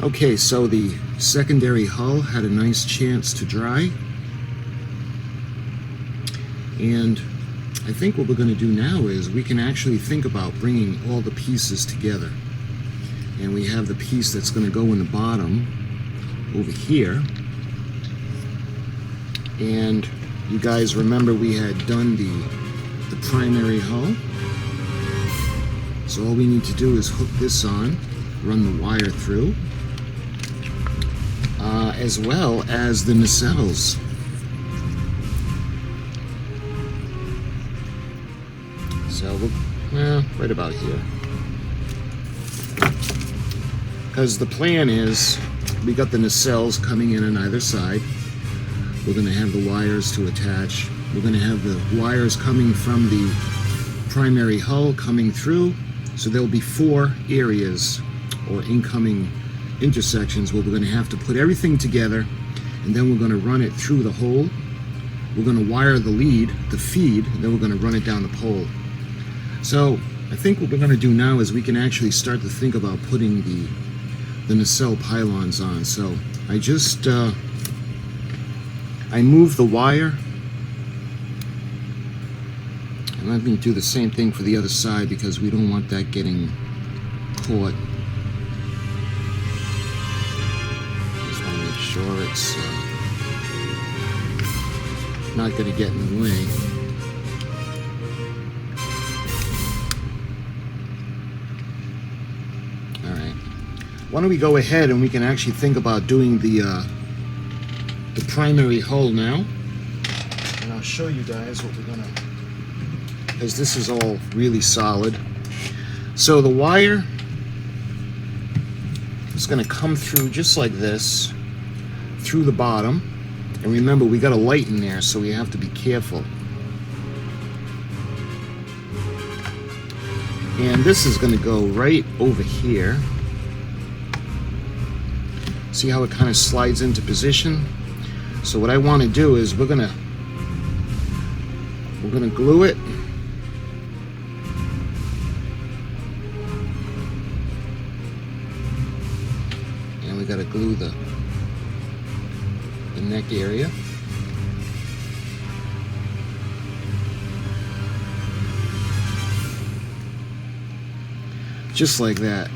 Okay, so the secondary hull had a nice chance to dry. And I think what we're going to do now is we can actually think about bringing all the pieces together. And we have the piece that's going to go in the bottom over here. And you guys remember we had done the primary hull. So all we need to do is hook this on, run the wire through, as well as the nacelles. So we'll, right about here. Because the plan is, we got the nacelles coming in on either side. We're going to have the wires to attach. We're going to have the wires coming from the primary hull coming through. So there'll be 4 areas or incoming intersections where we're going to have to put everything together, and then we're going to run it through the hole. We're going to wire the lead, the feed, and then we're going to run it down the pole. So I think what we're going to do now is we can actually start to think about putting the nacelle pylons on. So I just I moved the wire, and let me do the same thing for the other side because we don't want that getting caught. Just want to make sure it's not going to get in the way. Alright, why don't we go ahead and we can actually think about doing the primary hull now, and I'll show you guys what we're gonna, because this is all really solid. So the wire is gonna come through just like this, through the bottom, and remember we got a light in there, so we have to be careful. And this is gonna go right over here. See how it kind of slides into position? So what I want to do is we're gonna glue it, and we got to glue the neck area. Just like that.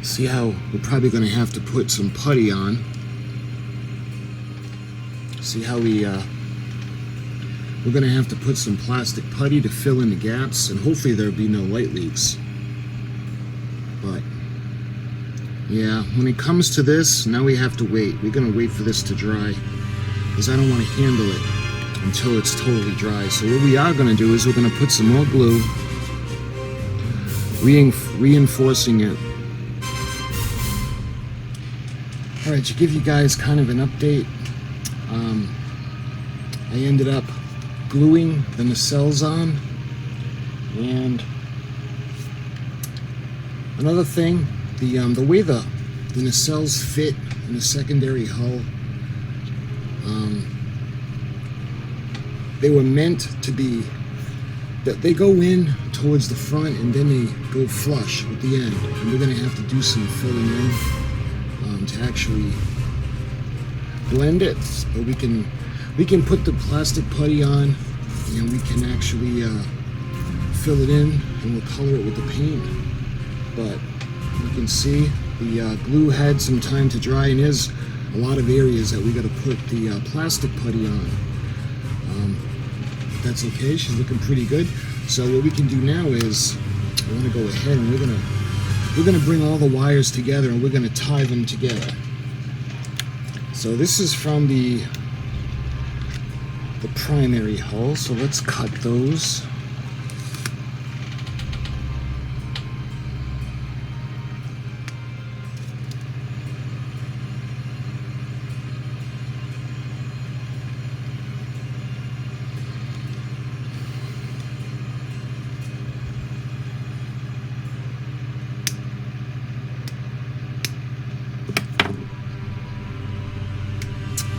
See how we're probably going to have to put some putty on. See how we're going to have to put some plastic putty to fill in the gaps, and hopefully there'll be no light leaks. But yeah, when it comes to this, now we have to wait. We're going to wait for this to dry because I don't want to handle it until it's totally dry. So what we are going to do is we're going to put some more glue, reinforcing it. Alright, to give you guys kind of an update, I ended up gluing the nacelles on, and another thing, the way the nacelles fit in the secondary hull, they were meant to be, that they go in towards the front and then they go flush with the end, and we're going to have to do some filling in to actually blend it, but we can put the plastic putty on, and we can actually fill it in, and we'll color it with the paint. But you can see the glue had some time to dry, and there's a lot of areas that we got to put the plastic putty on. That's okay, she's looking pretty good. So what we can do now is I want to go ahead and we're gonna bring all the wires together, and we're gonna tie them together. So this is from the primary hull, so let's cut those.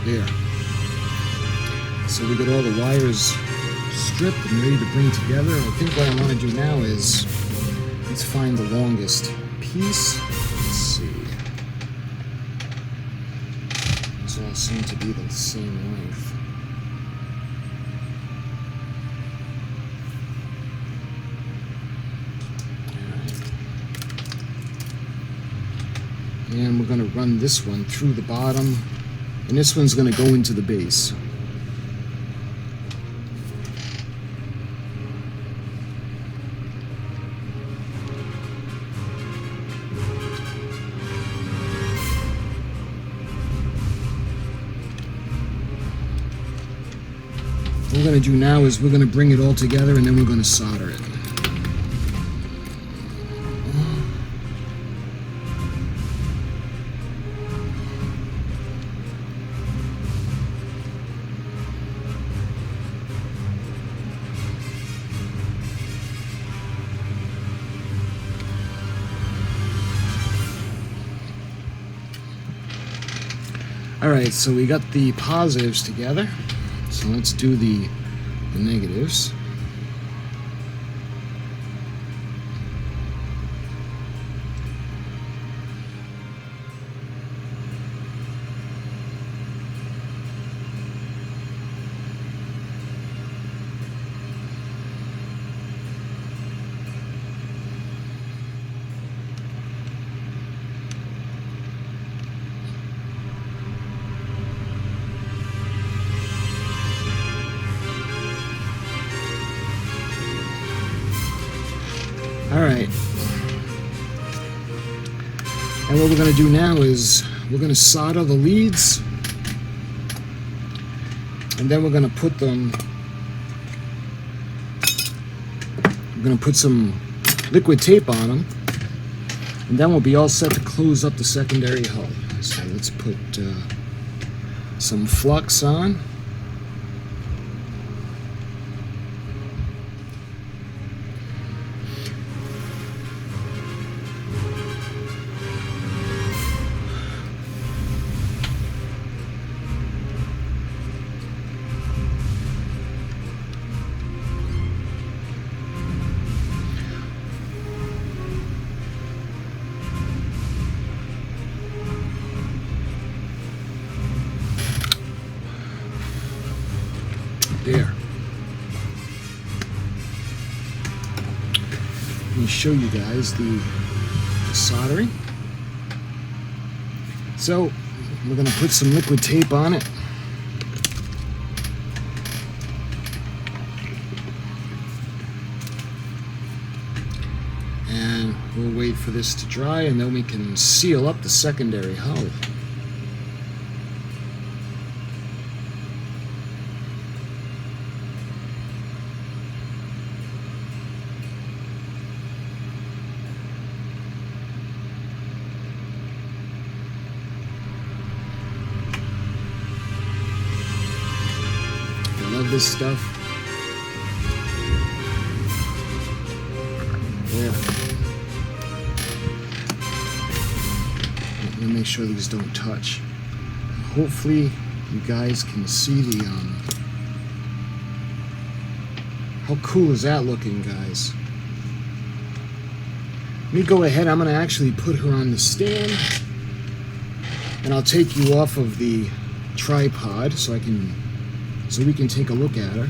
There. So we got all the wires stripped and ready to bring together. I think what I want to do now is, let's find the longest piece. Let's see. These all seem to be the same length. And we're going to run this one through the bottom, and this one's going to go into the base. What we're going to do now is we're going to bring it all together, and then we're going to solder it. Alright, so we got the positives together, so let's do the negatives. Alright, and what we're going to do now is we're going to solder the leads, and then we're going to put them, we're going to put some liquid tape on them, and then we'll be all set to close up the secondary hull. So let's put some flux on. There. Let me show you guys the soldering. So we're going to put some liquid tape on it. And we'll wait for this to dry, and then we can seal up the secondary hull. Love this stuff. Yeah. Let me make sure these don't touch. Hopefully you guys can see the how cool is that looking, guys? Let me go ahead. I'm going to actually put her on the stand, and I'll take you off of the tripod so we can take a look at her.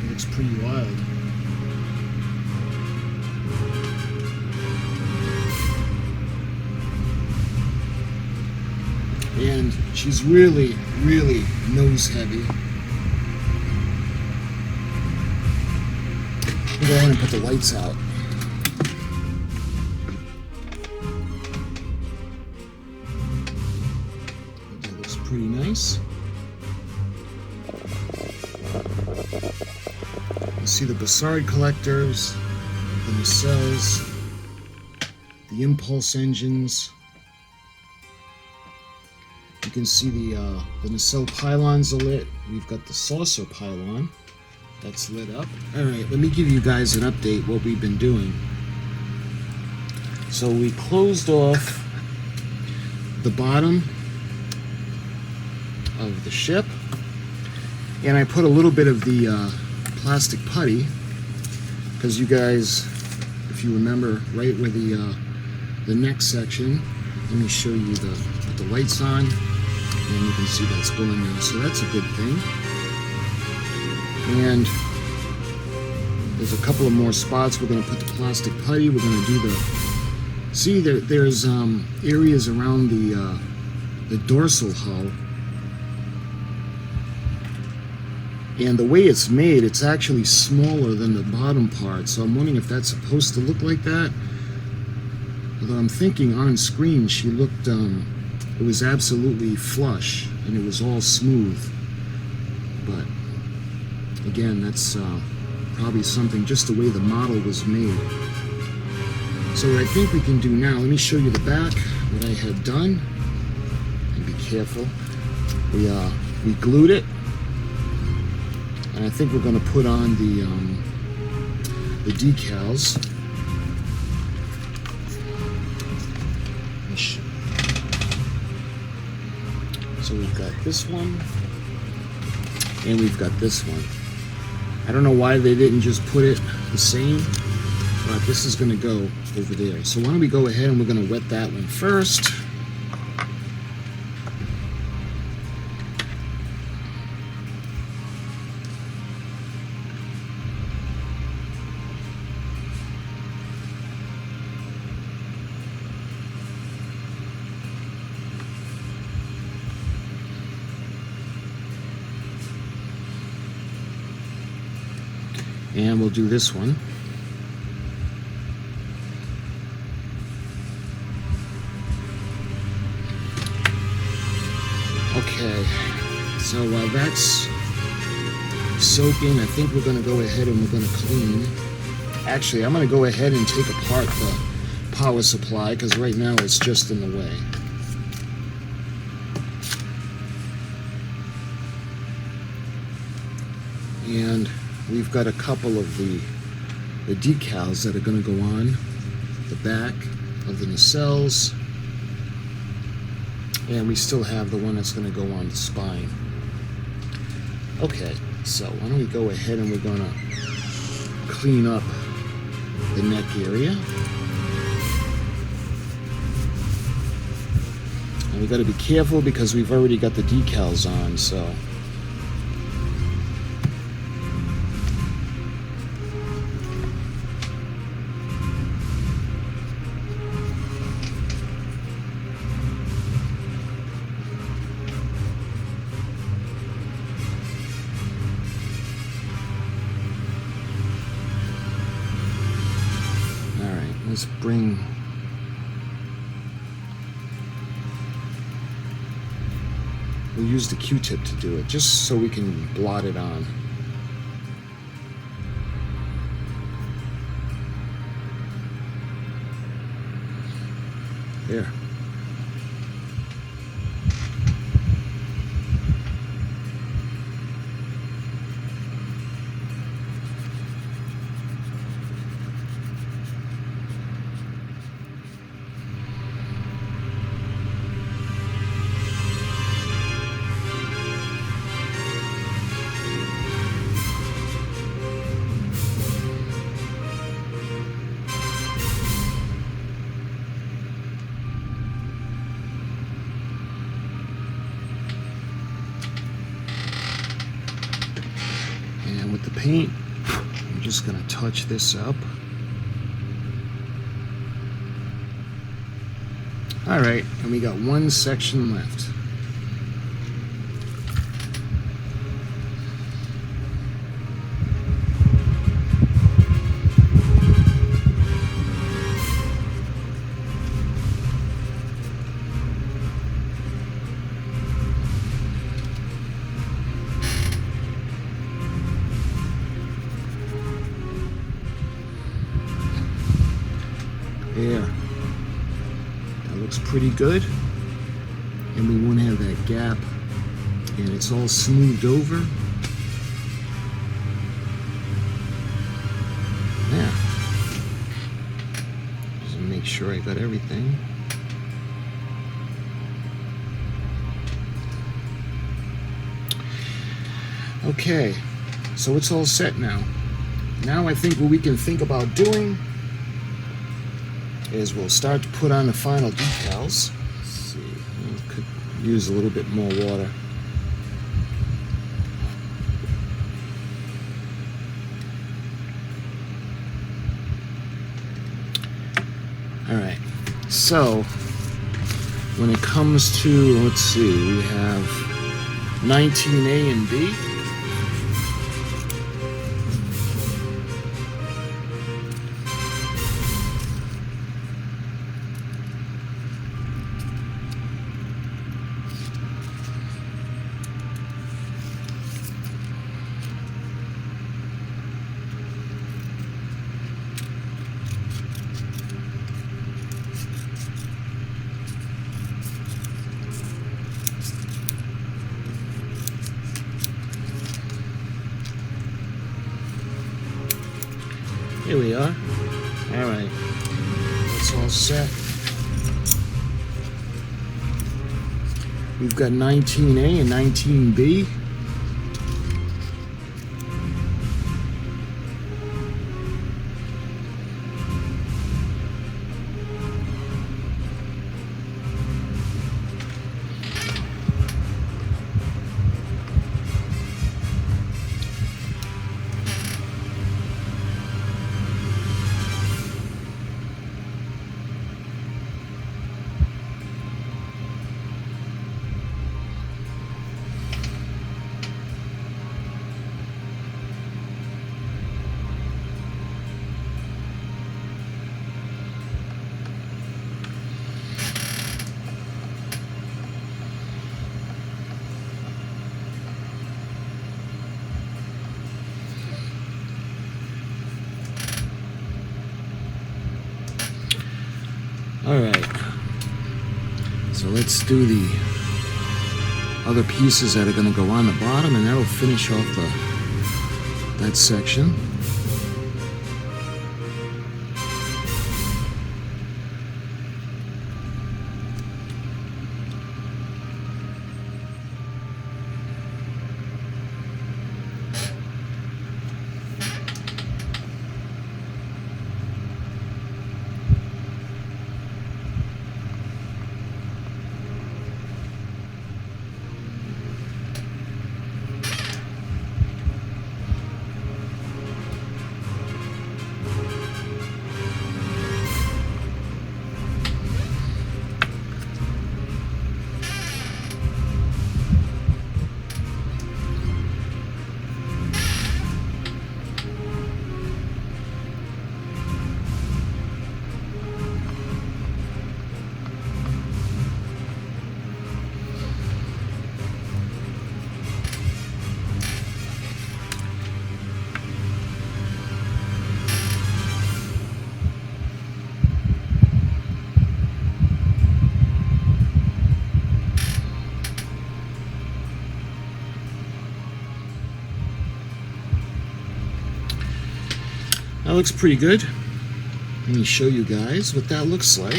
It looks pretty wild. And she's really, really nose heavy. I'll go ahead and put the lights out. That looks pretty nice. You see the Picard collectors, the nacelles, the impulse engines. You can see the nacelle pylons are lit. We've got the saucer pylon that's lit up. Alright, let me give you guys an update what we've been doing. So we closed off the bottom of the ship. And I put a little bit of the plastic putty, because you guys, if you remember, right where the neck section, let me show you put the lights on, and you can see that's going there, so that's a good thing. And there's a couple of more spots we're going to put the plastic putty. We're going to do see there's areas around the dorsal hull. And the way it's made, it's actually smaller than the bottom part. So I'm wondering if that's supposed to look like that. Although I'm thinking on screen she looked, it was absolutely flush and it was all smooth. But again, that's probably something just the way the model was made. So what I think we can do now, let me show you the back, what I had done. And be careful. We glued it. And I think we're going to put on the decals. So we've got this one, and we've got this one. I don't know why they didn't just put it the same, but this is going to go over there. So why don't we go ahead and we're going to wet that one first. And we'll do this one. Okay, so while that's soaking, I think we're going to go ahead and we're going to clean. Actually, I'm going to go ahead and take apart the power supply because right now it's just in the way. And we've got a couple of the decals that are going to go on the back of the nacelles, and we still have the one that's going to go on the spine. Okay, so why don't we go ahead and we're going to clean up the neck area. And we got to be careful because we've already got the decals on, so let's we'll use the Q-tip to do it, just so we can blot it on. There. With the paint, I'm just going to touch this up. All right, and we got one section left. There. That looks pretty good. And we won't have that gap. And it's all smoothed over. Yeah. Just make sure I got everything. Okay, so it's all set now. Now I think what we can think about doing is we'll start to put on the final decals. Let's see, could use a little bit more water. All right, so when it comes to, let's see, we have 19A and B. Here we are. All right, that's all set. We've got 19A and 19B. All right, so let's do the other pieces that are going to go on the bottom, and that'll finish off that section. That looks pretty good. Let me show you guys what that looks like.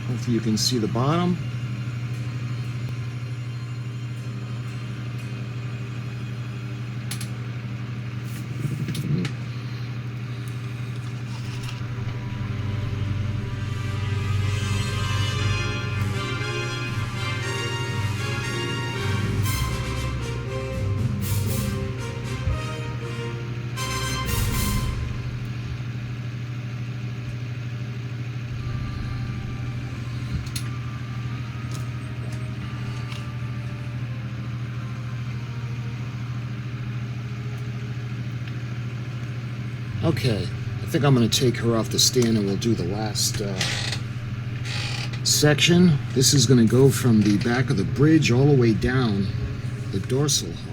Hopefully you can see the bottom. Okay, I think I'm going to take her off the stand and we'll do the last section. This is going to go from the back of the bridge all the way down the dorsal hull.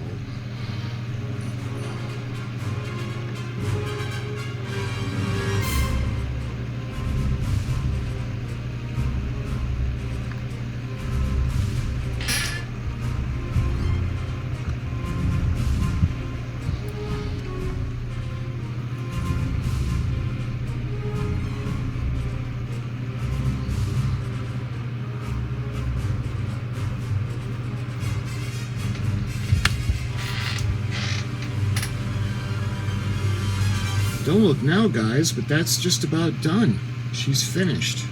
Don't look now, guys, but that's just about done. She's finished.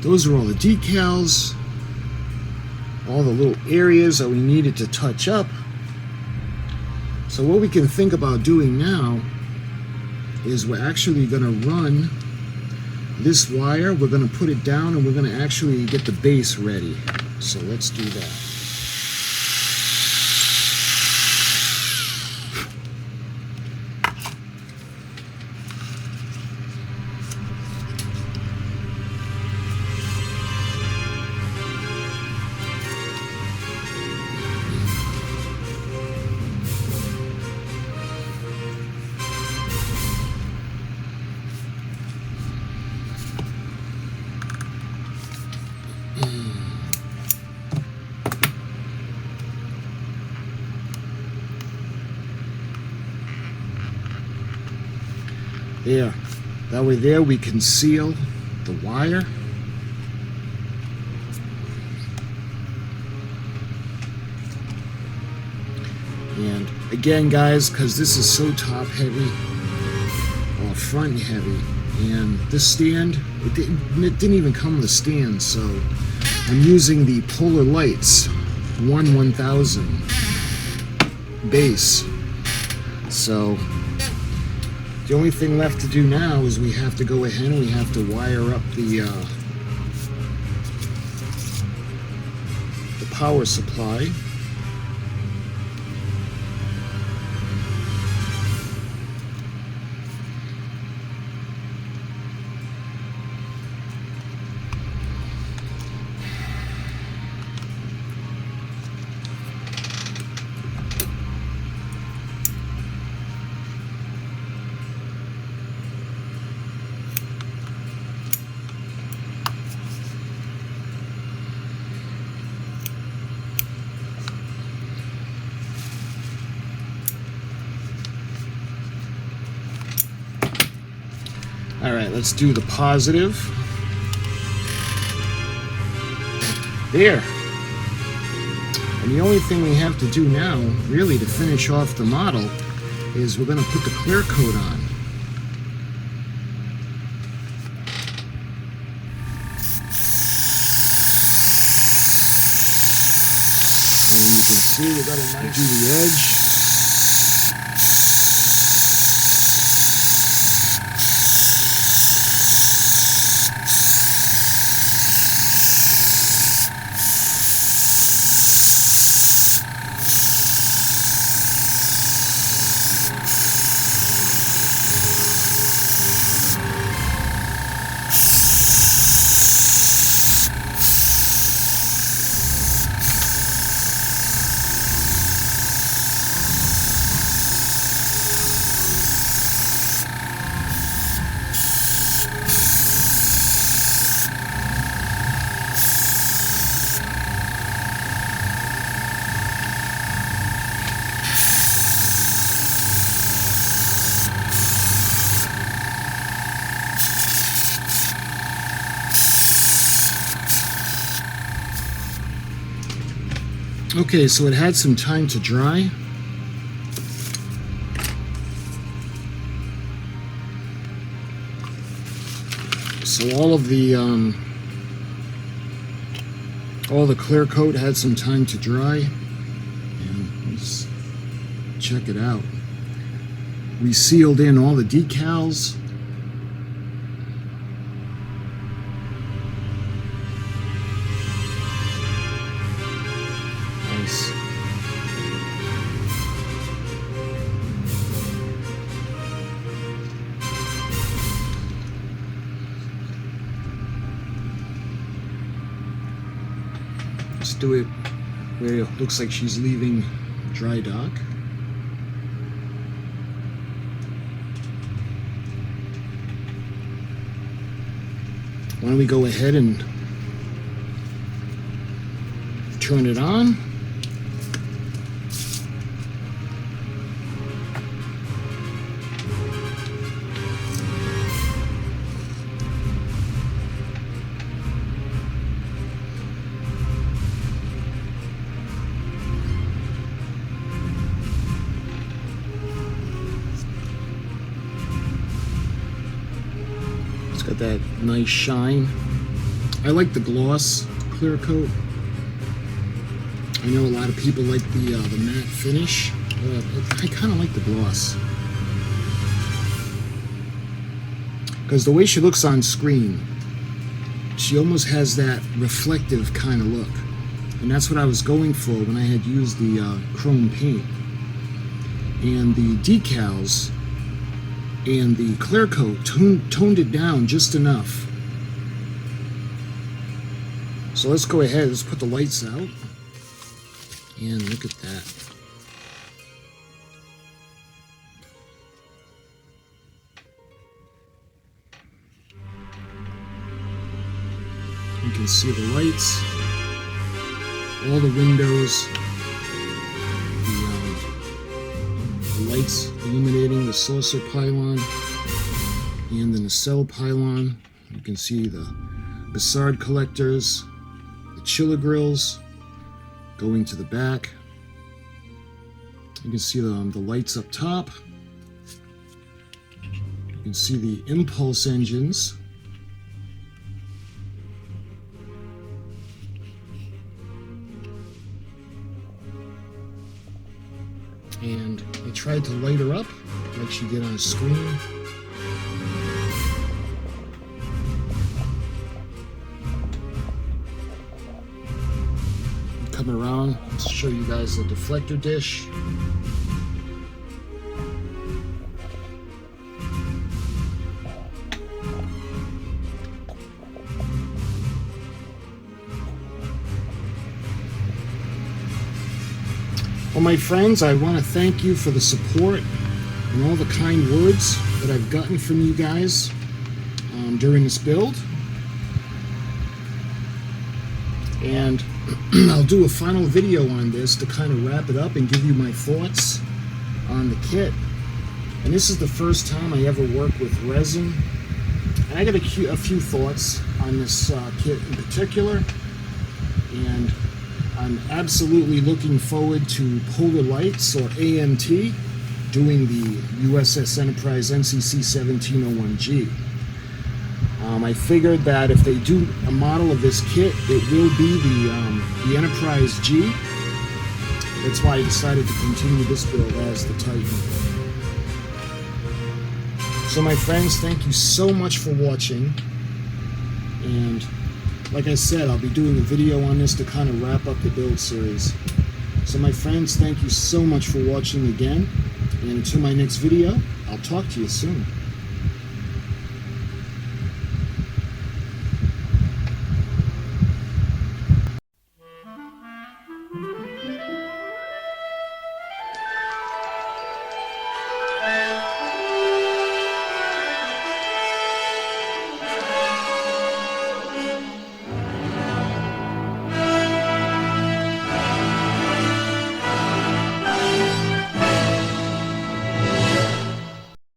Those are all the decals, all the little areas that we needed to touch up. So what we can think about doing now is we're actually going to run this wire, we're going to put it down, and we're going to actually get the base ready. So let's do that. There. That way there we can seal the wire. And again, guys, because this is so top heavy or front heavy, and this stand, it didn't even come with a stand, so I'm using the Polar Lights 1000 base. So the only thing left to do now is we have to go ahead and we have to wire up the power supply. All right, let's do the positive. There. And the only thing we have to do now, really, to finish off the model, is we're going to put the clear coat on. And you can see we got a nice do the edge. Okay, so it had some time to dry. So all the clear coat had some time to dry. And let's check it out. We sealed in all the decals. Let's do it where it looks like she's leaving dry dock. Why don't we go ahead and turn it on? Got that nice shine. I like the gloss clear coat. I know a lot of people like the matte finish. I kind of like the gloss. Because the way she looks on screen, she almost has that reflective kind of look. And that's what I was going for when I had used the chrome paint. And the decals and the clear coat toned it down just enough. So let's go ahead, let's put the lights out. And look at that. You can see the lights, all the windows, the lights illuminating the saucer pylon and the nacelle pylon. You can see the Picard collectors, the chiller grills going to the back. You can see the lights up top. You can see the impulse engines. And I tried to light her up like she did on screen. Come around, let's show you guys the deflector dish. Well, my friends, I want to thank you for the support and all the kind words that I've gotten from you guys during this build. And I'll do a final video on this to kind of wrap it up and give you my thoughts on the kit. And this is the first time I ever work with resin. And I got a few thoughts on this kit in particular. And I'm absolutely looking forward to Polar Lights, or AMT, doing the U.S.S. Enterprise NCC-80102-A. I figured that if they do a model of this kit, it will be the Enterprise G. That's why I decided to continue this build as the Titan. So my friends, thank you so much for watching. And like I said, I'll be doing a video on this to kind of wrap up the build series. So my friends, thank you so much for watching again. And until my next video, I'll talk to you soon.